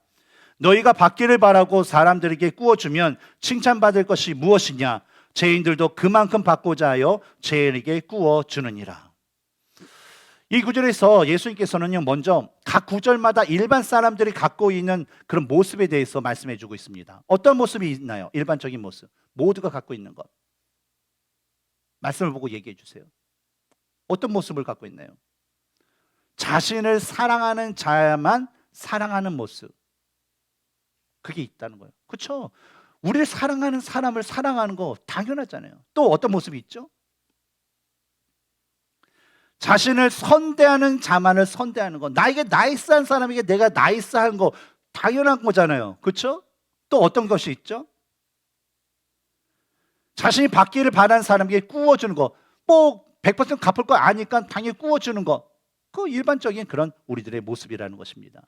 [SPEAKER 1] 너희가 받기를 바라고 사람들에게 꾸어주면 칭찬받을 것이 무엇이냐? 죄인들도 그만큼 받고자 하여 죄인에게 꾸어주느니라. 이 구절에서 예수님께서는요, 먼저 각 구절마다 일반 사람들이 갖고 있는 그런 모습에 대해서 말씀해 주고 있습니다. 어떤 모습이 있나요? 일반적인 모습. 모두가 갖고 있는 것. 말씀을 보고 얘기해 주세요. 어떤 모습을 갖고 있나요? 자신을 사랑하는 자야만 사랑하는 모습. 그게 있다는 거예요. 그렇죠? 우리를 사랑하는 사람을 사랑하는 거 당연하잖아요. 또 어떤 모습이 있죠? 자신을 선대하는 자만을 선대하는 거. 나에게 나이스한 사람에게 내가 나이스한 거 당연한 거잖아요. 그렇죠? 또 어떤 것이 있죠? 자신이 받기를 바라는 사람에게 꾸어주는 거. 뭐 100% 갚을 거 아니까 당연히 꾸어주는 거. 그 일반적인 그런 우리들의 모습이라는 것입니다.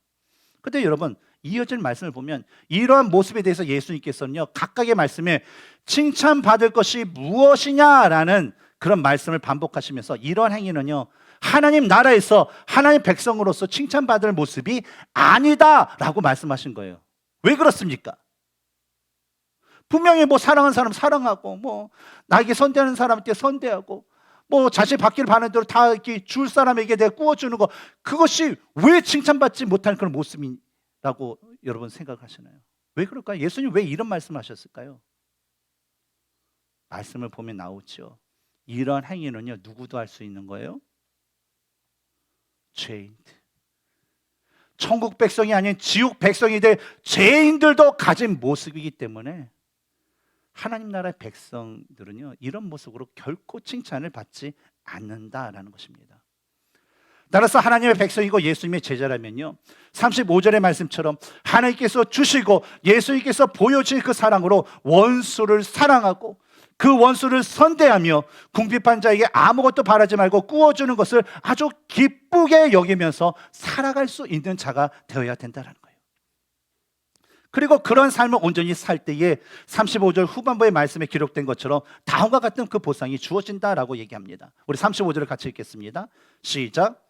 [SPEAKER 1] 근데 여러분, 이어진 말씀을 보면 이러한 모습에 대해서 예수님께서는요, 각각의 말씀에 칭찬받을 것이 무엇이냐라는 그런 말씀을 반복하시면서 이러한 행위는요, 하나님 나라에서 하나님 백성으로서 칭찬받을 모습이 아니다라고 말씀하신 거예요. 왜 그렇습니까? 분명히 뭐 사랑하는 사람 사랑하고, 뭐 나에게 선대하는 사람한테 선대하고, 뭐 자신 받기를 바라는 대로 다 이렇게 줄 사람에게 내가 구워주는 거, 그것이 왜 칭찬받지 못하는 그런 모습이라고 여러분 생각하시나요? 왜 그럴까요? 예수님 왜 이런 말씀하셨을까요? 말씀을 보면 나오죠. 이런 행위는요, 누구도 할 수 있는 거예요? 죄인들. 천국 백성이 아닌 지옥 백성이 될 죄인들도 가진 모습이기 때문에 하나님 나라의 백성들은요, 이런 모습으로 결코 칭찬을 받지 않는다라는 것입니다. 따라서 하나님의 백성이고 예수님의 제자라면요, 35절의 말씀처럼 하나님께서 주시고 예수님께서 보여주신 그 사랑으로 원수를 사랑하고 그 원수를 선대하며 궁핍한 자에게 아무것도 바라지 말고 꾸어주는 것을 아주 기쁘게 여기면서 살아갈 수 있는 자가 되어야 된다는 거예요. 그리고 그런 삶을 온전히 살 때에 35절 후반부의 말씀에 기록된 것처럼 다음과 같은 그 보상이 주어진다라고 얘기합니다. 우리 35절을 같이 읽겠습니다. 시작.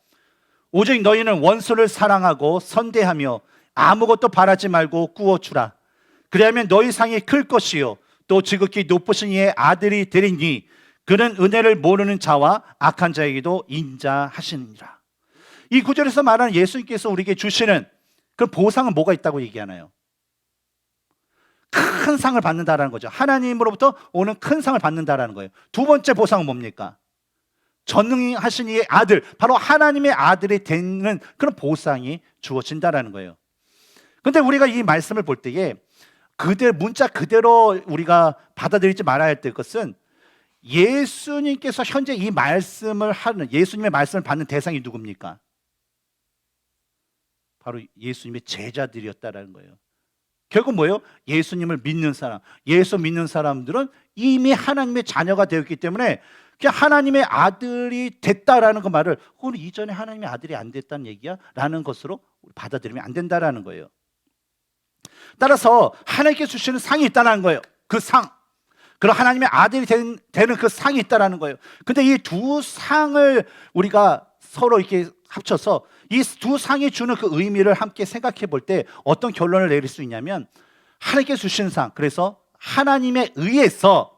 [SPEAKER 1] 오직 너희는 원수를 사랑하고 선대하며 아무것도 바라지 말고 꾸어주라. 그리하면 너희 상이 클 것이요 또 지극히 높으신 이의 아들이 되리니 그는 은혜를 모르는 자와 악한 자에게도 인자하시느니라. 이 구절에서 말하는 예수님께서 우리에게 주시는 그 보상은 뭐가 있다고 얘기하나요? 큰 상을 받는다라는 거죠. 하나님으로부터 오는 큰 상을 받는다라는 거예요. 두 번째 보상은 뭡니까? 전능하신 이의 아들, 바로 하나님의 아들이 되는 그런 보상이 주어진다라는 거예요. 그런데 우리가 이 말씀을 볼 때에 문자 그대로 우리가 받아들이지 말아야 할 것은 예수님께서 현재 이 말씀을 하는, 예수님의 말씀을 받는 대상이 누굽니까? 바로 예수님의 제자들이었다라는 거예요. 결국 뭐예요? 예수님을 믿는 사람, 예수 믿는 사람들은 이미 하나님의 자녀가 되었기 때문에 그냥 하나님의 아들이 됐다라는 그 말을 오늘 이전에 하나님의 아들이 안 됐다는 얘기야? 라는 것으로 받아들이면 안 된다라는 거예요. 따라서 하나님께 주시는 상이 있다는 거예요. 그 상, 그런 하나님의 아들이 되는 그 상이 있다는 거예요. 근데 이 두 상을 우리가 서로 이렇게 합쳐서 이 두 상이 주는 그 의미를 함께 생각해 볼 때 어떤 결론을 내릴 수 있냐면, 하나님께 주신 상, 그래서 하나님에 의해서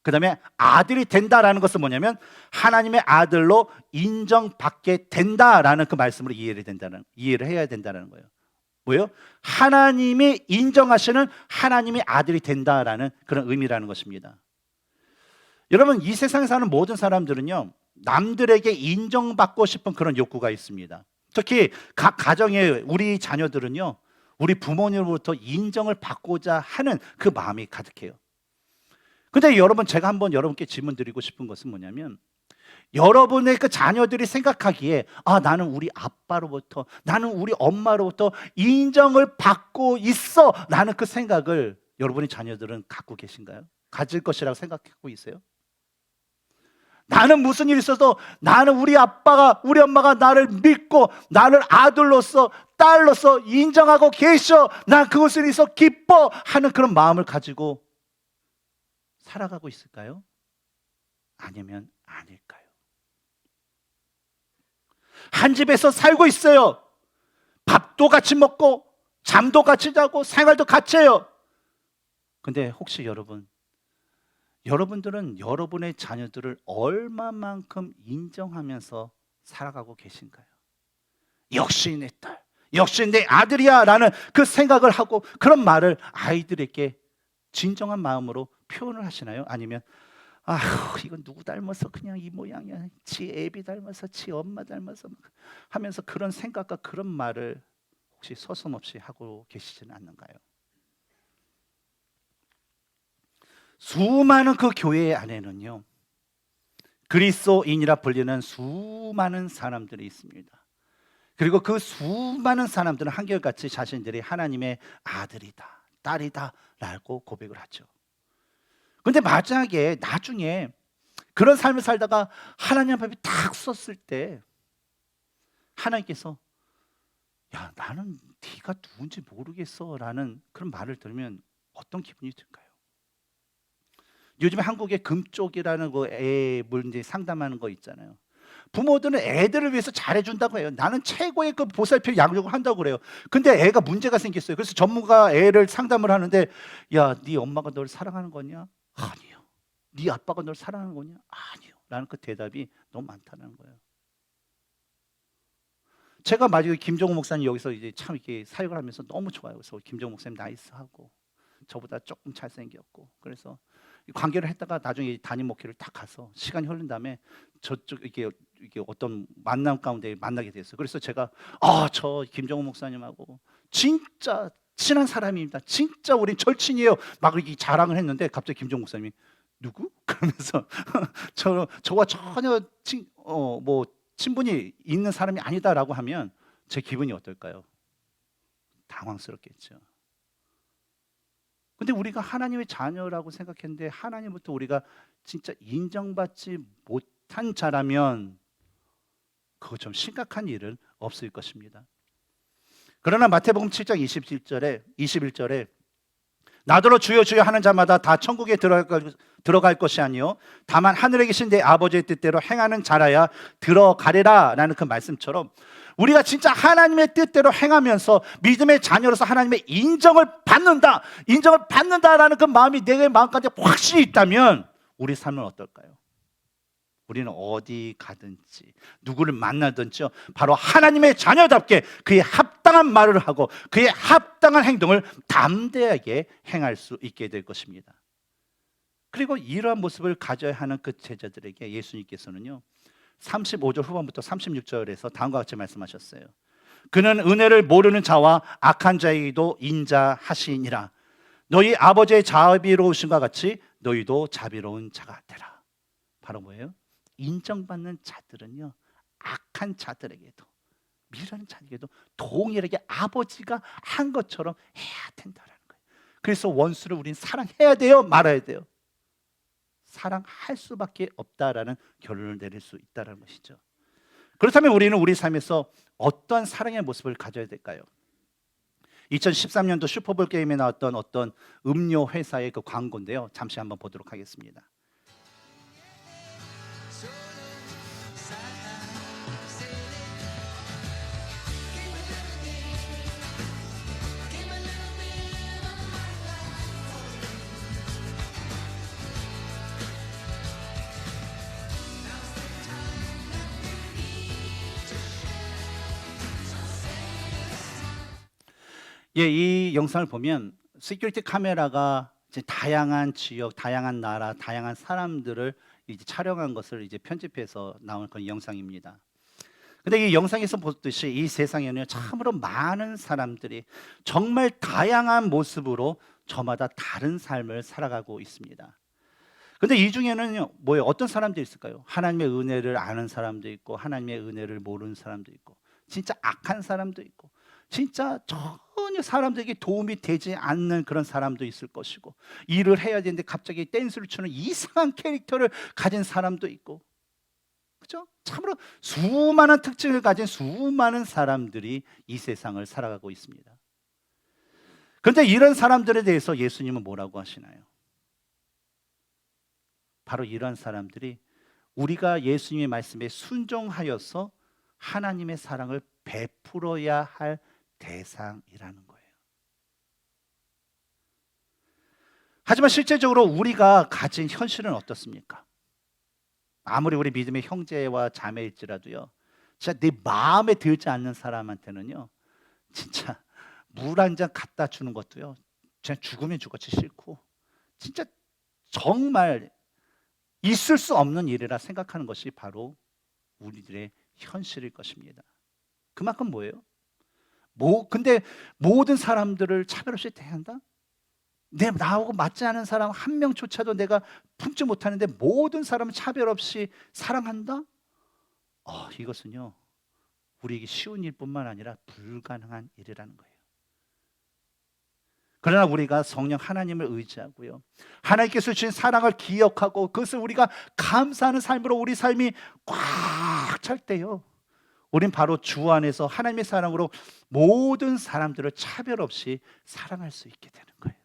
[SPEAKER 1] 그 다음에 아들이 된다라는 것은 뭐냐면 하나님의 아들로 인정받게 된다라는 그 말씀으로 이해를 해야 된다는 거예요. 뭐예요? 하나님이 인정하시는 하나님의 아들이 된다라는 그런 의미라는 것입니다. 여러분, 이 세상에 사는 모든 사람들은요, 남들에게 인정받고 싶은 그런 욕구가 있습니다. 특히 각 가정의 우리 자녀들은요, 우리 부모님으로부터 인정을 받고자 하는 그 마음이 가득해요. 근데 여러분, 제가 한번 여러분께 질문 드리고 싶은 것은 뭐냐면, 여러분의 그 자녀들이 생각하기에 나는 우리 아빠로부터, 나는 우리 엄마로부터 인정을 받고 있어 라는 그 생각을 여러분의 자녀들은 갖고 계신가요? 가질 것이라고 생각하고 있어요? 나는 무슨 일이 있어도 나는 우리 아빠가, 우리 엄마가 나를 믿고 나를 아들로서 딸로서 인정하고 계셔, 난 그것을 위해서 기뻐하는 그런 마음을 가지고 살아가고 있을까요? 아니면 아닐까요? 한 집에서 살고 있어요. 밥도 같이 먹고 잠도 같이 자고 생활도 같이 해요. 근데 혹시 여러분들은 여러분의 자녀들을 얼마만큼 인정하면서 살아가고 계신가요? 역시 내 딸, 역시 내 아들이야 라는 그 생각을 하고 그런 말을 아이들에게 진정한 마음으로 표현을 하시나요? 아니면 아휴 이건 누구 닮아서 그냥 이 모양이야, 지 애비 닮아서, 지 엄마 닮아서 하면서 그런 생각과 그런 말을 혹시 서슴없이 하고 계시지는 않는가요? 수많은 그 교회 안에는요, 그리스도인이라 불리는 수많은 사람들이 있습니다. 그리고 그 수많은 사람들은 한결같이 자신들이 하나님의 아들이다, 딸이다 라고 고백을 하죠. 근데 만약에 나중에 그런 삶을 살다가 하나님 앞에 딱 섰을 때 하나님께서 야 나는 네가 누군지 모르겠어 라는 그런 말을 들으면 어떤 기분이 들까요? 요즘에 한국의 금쪽이라는 그 애 문제 상담하는 거 있잖아요. 부모들은 애들을 위해서 잘해준다고 해요. 나는 최고의 그 보살필 양육을 한다고 그래요. 근데 애가 문제가 생겼어요. 그래서 전문가 애를 상담을 하는데 야, 네 엄마가 널 사랑하는 거냐? 아니요. 네 아빠가 널 사랑하는 거냐? 아니요. 라는 그 대답이 너무 많다는 거예요. 제가 마지막에 김종호 목사님 여기서 이제 참 이렇게 사역을 하면서 너무 좋아요. 그래서 김종호 목사님 나이스하고 저보다 조금 잘생겼고 그래서 관계를 했다가 나중에 담임 목회를 딱 가서 시간이 흐른 다음에 저쪽 이게 어떤 만남 가운데 만나게 됐어요. 그래서 제가 저 김정우 목사님하고 진짜 친한 사람입니다. 진짜 우린 절친이에요. 막 이렇게 자랑을 했는데 갑자기 김정우 목사님이 누구? 그러면서 저와 전혀 친분이 있는 사람이 아니다라고 하면 제 기분이 어떨까요? 당황스럽겠죠. 근데 우리가 하나님의 자녀라고 생각했는데 하나님부터 우리가 진짜 인정받지 못한 자라면 그거 좀 심각한 일은 없을 것입니다. 그러나 마태복음 7장 21절에 나더러 주여 주여 하는 자마다 다 천국에 들어갈 것이 아니요 다만 하늘에 계신 내 아버지의 뜻대로 행하는 자라야 들어가리라 라는 그 말씀처럼 우리가 진짜 하나님의 뜻대로 행하면서 믿음의 자녀로서 하나님의 인정을 받는다라는 그 마음이 내 마음까지 확실히 있다면 우리 삶은 어떨까요? 우리는 어디 가든지 누구를 만나든지 바로 하나님의 자녀답게 그의 합당한 말을 하고 그의 합당한 행동을 담대하게 행할 수 있게 될 것입니다. 그리고 이러한 모습을 가져야 하는 그 제자들에게 예수님께서는요 35절 후반부터 36절에서 다음과 같이 말씀하셨어요. 그는 은혜를 모르는 자와 악한 자에게도 인자하시니라. 너희 아버지의 자비로우신과 같이 너희도 자비로운 자가 되라. 바로 뭐예요? 인정받는 자들은요 악한 자들에게도 미련한 자에게도 동일하게 아버지가 한 것처럼 해야 된다는 거예요. 그래서 원수를 우리는 사랑해야 돼요? 말아야 돼요? 사랑할 수밖에 없다라는 결론을 내릴 수 있다는 것이죠. 그렇다면 우리는 우리 삶에서 어떤 사랑의 모습을 가져야 될까요? 2013년도 슈퍼볼 게임에 나왔던 어떤 음료 회사의 그 광고인데요. 잠시 한번 보도록 하겠습니다. 예, 이 영상을 보면 시큐리티 카메라가 이제 다양한 지역, 다양한 나라, 다양한 사람들을 이제 촬영한 것을 이제 편집해서 나온 그런 영상입니다. 근데 이 영상에서 보듯이 이 세상에는 참으로 많은 사람들이 정말 다양한 모습으로 저마다 다른 삶을 살아가고 있습니다. 근데 이 중에는 뭐예요? 어떤 사람들이 있을까요? 하나님의 은혜를 아는 사람도 있고 하나님의 은혜를 모르는 사람도 있고 진짜 악한 사람도 있고 진짜 전혀 사람들에게 도움이 되지 않는 그런 사람도 있을 것이고 일을 해야 되는데 갑자기 댄스를 추는 이상한 캐릭터를 가진 사람도 있고 그렇죠? 참으로 수많은 특징을 가진 수많은 사람들이 이 세상을 살아가고 있습니다. 그런데 이런 사람들에 대해서 예수님은 뭐라고 하시나요? 바로 이런 사람들이 우리가 예수님의 말씀에 순종하여서 하나님의 사랑을 베풀어야 할 대상이라는 거예요. 하지만 실제적으로 우리가 가진 현실은 어떻습니까? 아무리 우리 믿음의 형제와 자매일지라도요 진짜 내 마음에 들지 않는 사람한테는요, 진짜 물 한 잔 갖다 주는 것도요, 그냥 죽으면 죽었지 싫고, 진짜 정말 있을 수 없는 일이라 생각하는 것이 바로 우리들의 현실일 것입니다. 그만큼 뭐예요? 근데 모든 사람들을 차별 없이 대한다? 나하고 맞지 않은 사람 한 명조차도 내가 품지 못하는데 모든 사람을 차별 없이 사랑한다? 이것은요, 우리에게 쉬운 일뿐만 아니라 불가능한 일이라는 거예요. 그러나 우리가 성령 하나님을 의지하고요, 하나님께서 주신 사랑을 기억하고 그것을 우리가 감사하는 삶으로 우리 삶이 꽉 찰 때요, 우린 바로 주 안에서 하나님의 사랑으로 모든 사람들을 차별 없이 사랑할 수 있게 되는 거예요.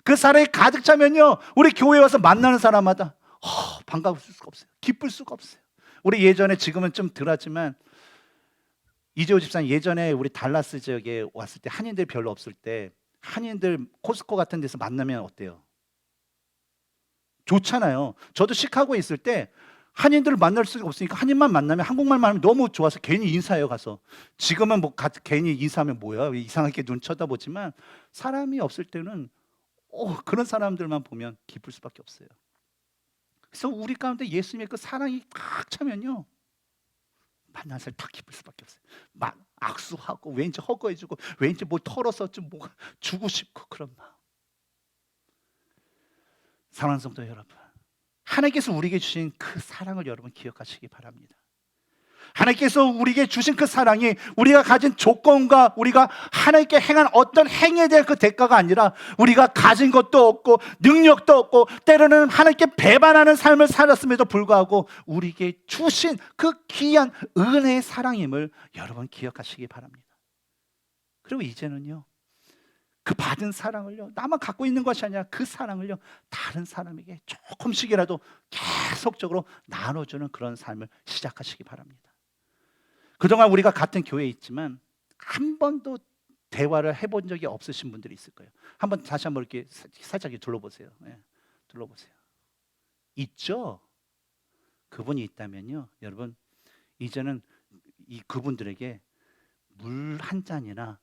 [SPEAKER 1] 그 사랑이 가득 차면요, 우리 교회에 와서 만나는 사람마다 반가울 수가 없어요. 기쁠 수가 없어요. 우리 예전에, 지금은 좀 덜하지만, 이재호 집사님 예전에 우리 달라스 지역에 왔을 때 한인들 별로 없을 때 한인들 코스코 같은 데서 만나면 어때요? 좋잖아요. 저도 시카고에 있을 때 한인들을 만날 수가 없으니까 한인만 만나면, 한국말만 하면 너무 좋아서 괜히 인사해요, 가서. 지금은 괜히 인사하면 뭐야, 이상하게 눈 쳐다보지만, 사람이 없을 때는 그런 사람들만 보면 기쁠 수밖에 없어요. 그래서 우리 가운데 예수님의 그 사랑이 딱 차면요, 만난 사람이 다 기쁠 수밖에 없어요. 막 악수하고 왠지 허거해주고 왠지 뭐 털어서 좀 뭐가 주고 싶고 그런 마음. 사랑하는 성도 여러분, 하나님께서 우리에게 주신 그 사랑을 여러분 기억하시기 바랍니다. 하나님께서 우리에게 주신 그 사랑이 우리가 가진 조건과 우리가 하나님께 행한 어떤 행위에 대한 그 대가가 아니라, 우리가 가진 것도 없고 능력도 없고 때로는 하나님께 배반하는 삶을 살았음에도 불구하고 우리에게 주신 그 귀한 은혜의 사랑임을 여러분 기억하시기 바랍니다. 그리고 이제는요, 그 받은 사랑을요, 나만 갖고 있는 것이 아니라 그 사랑을요, 다른 사람에게 조금씩이라도 계속적으로 나눠주는 그런 삶을 시작하시기 바랍니다. 그동안 우리가 같은 교회에 있지만 한 번도 대화를 해본 적이 없으신 분들이 있을 거예요. 다시 한번 이렇게 살짝 둘러보세요. 둘러보세요. 있죠? 그분이 있다면요, 여러분, 이제는 그분들에게 물 한 잔이나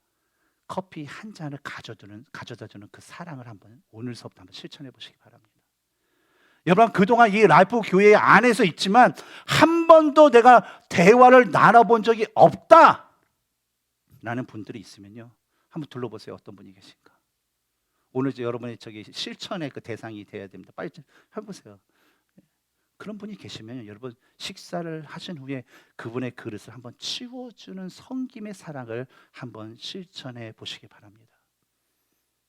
[SPEAKER 1] 커피 한 잔을 가져다 주는 그 사랑을 오늘서부터 한번 실천해 보시기 바랍니다. 여러분, 그동안 이 라이프 교회 안에서 있지만 한 번도 내가 대화를 나눠본 적이 없다 라는 분들이 있으면요, 한번 둘러보세요. 어떤 분이 계신가? 오늘 여러분의 실천의 그 대상이 돼야 됩니다. 빨리 해보세요. 그런 분이 계시면 여러분, 식사를 하신 후에 그분의 그릇을 한번 치워주는 섬김의 사랑을 한번 실천해 보시기 바랍니다.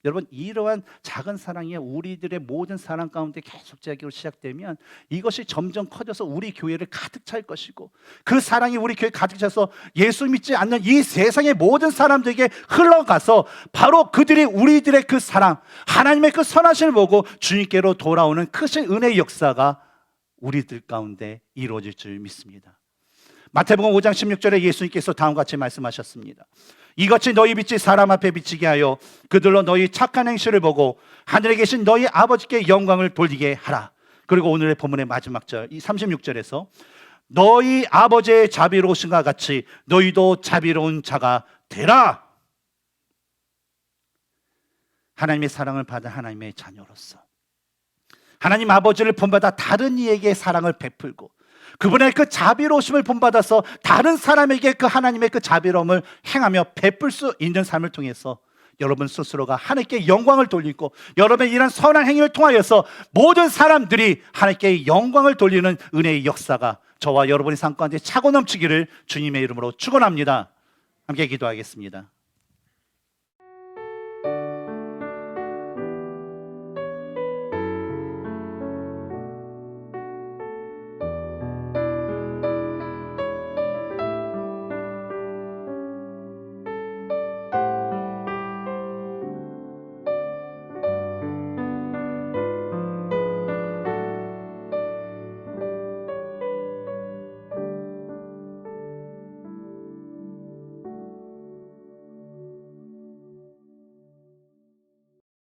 [SPEAKER 1] 여러분, 이러한 작은 사랑이 우리들의 모든 사랑 가운데 계속적으로 시작되면 이것이 점점 커져서 우리 교회를 가득 찰 것이고, 그 사랑이 우리 교회에 가득 차서 예수 믿지 않는 이 세상의 모든 사람들에게 흘러가서 바로 그들이 우리들의 그 사랑, 하나님의 그 선하심을 보고 주님께로 돌아오는 크신 은혜의 역사가 우리들 가운데 이루어질 줄 믿습니다. 마태복음 5장 16절에 예수님께서 다음과 같이 말씀하셨습니다. 이같이 너희 빛이 사람 앞에 비치게 하여 그들로 너희 착한 행실을 보고 하늘에 계신 너희 아버지께 영광을 돌리게 하라. 그리고 오늘의 본문의 마지막 절, 이 36절에서 너희 아버지의 자비로우신과 같이 너희도 자비로운 자가 되라. 하나님의 사랑을 받은 하나님의 자녀로서 하나님 아버지를 본받아 다른 이에게 사랑을 베풀고 그분의 그 자비로우심을 본받아서 다른 사람에게 그 하나님의 그 자비로움을 행하며 베풀 수 있는 삶을 통해서 여러분 스스로가 하나님께 영광을 돌리고, 여러분의 이런 선한 행위를 통하여서 모든 사람들이 하나님께 영광을 돌리는 은혜의 역사가 저와 여러분의 삶 가운데 차고 넘치기를 주님의 이름으로 축원합니다. 함께 기도하겠습니다.